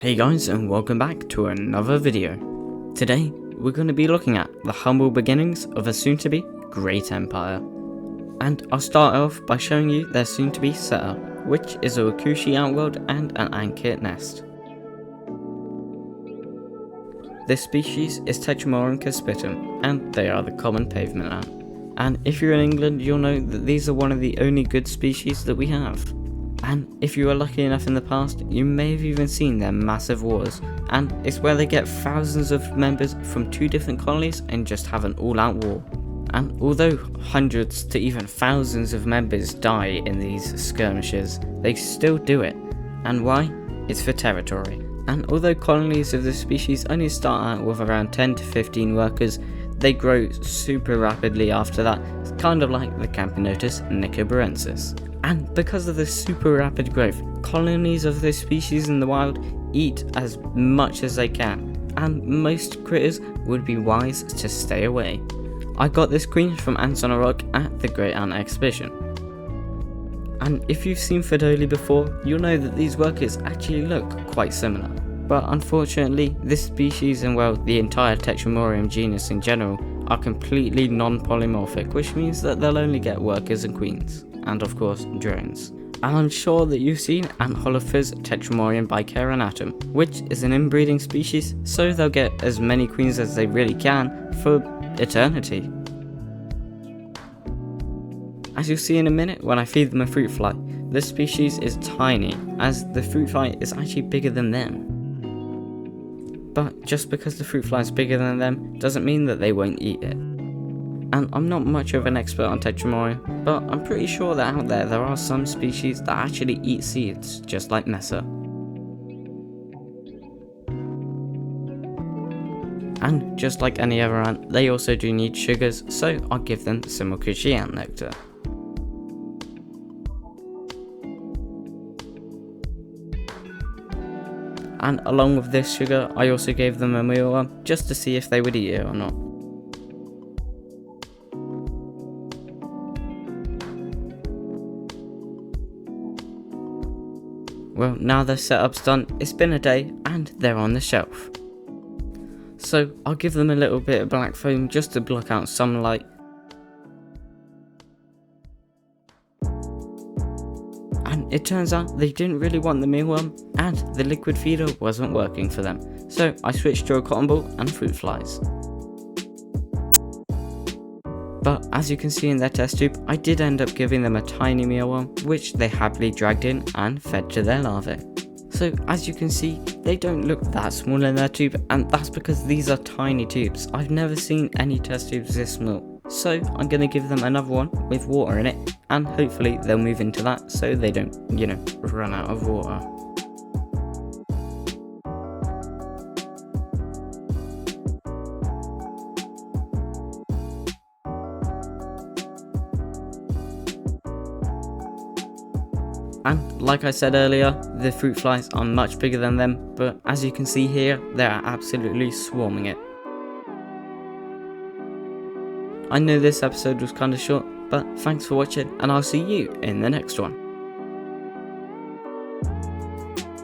Hey guys, and welcome back to another video. Today we're going to be looking at the humble beginnings of a soon-to-be great empire. And I'll start off by showing you their soon-to-be setup, which is a Wakushi outworld and an ant nest. This species is Tetramorium caespitum, and they are the common pavement ant. And if you're in England, you'll know that these are one of the only good species that we have. And if you were lucky enough in the past, you may have even seen their massive wars, and it's where they get thousands of members from two different colonies and just have an all-out war. And although hundreds to even thousands of members die in these skirmishes, they still do it. And why? It's for territory. And although colonies of this species only start out with around 10 to 15 workers, they grow super rapidly after that, kind of like the Camponotus nicobarensis. And because of this super rapid growth, colonies of this species in the wild eat as much as they can, and most critters would be wise to stay away. I got this queen from Ants on a Rock at the Great Ant Exhibition. And if you've seen Fedoli before, you'll know that these workers actually look quite similar. But unfortunately, this species and well, the entire Tetramorium genus in general are completely non-polymorphic, which means that they'll only get workers and queens. And of course, drones. And I'm sure that you've seen Antholophes tetramorium bicaranatum, which is an inbreeding species, so they'll get as many queens as they really can for eternity. As you'll see in a minute when I feed them a fruit fly, this species is tiny, as the fruit fly is actually bigger than them. But just because the fruit fly is bigger than them doesn't mean that they won't eat it. And I'm not much of an expert on Tetramorium, but I'm pretty sure that out there are some species that actually eat seeds, just like Mesa. And just like any other ant, they also do need sugars, so I'll give them some Wakushi ant nectar. And along with this sugar, I also gave them a mealworm, just to see if they would eat it or not. Well, now their setup's done, it's been a day, and they're on the shelf. So, I'll give them a little bit of black foam just to block out sunlight. And it turns out they didn't really want the mealworm, and the liquid feeder wasn't working for them. So, I switched to a cotton ball and fruit flies. But as you can see in their test tube, I did end up giving them a tiny mealworm, which they happily dragged in and fed to their larvae. So as you can see, they don't look that small in their tube, and that's because these are tiny tubes. I've never seen any test tubes this small. So I'm going to give them another one with water in it, and hopefully they'll move into that so they don't, run out of water. And like I said earlier, the fruit flies are much bigger than them, but as you can see here, they are absolutely swarming it. I know this episode was kind of short, but thanks for watching, and I'll see you in the next one.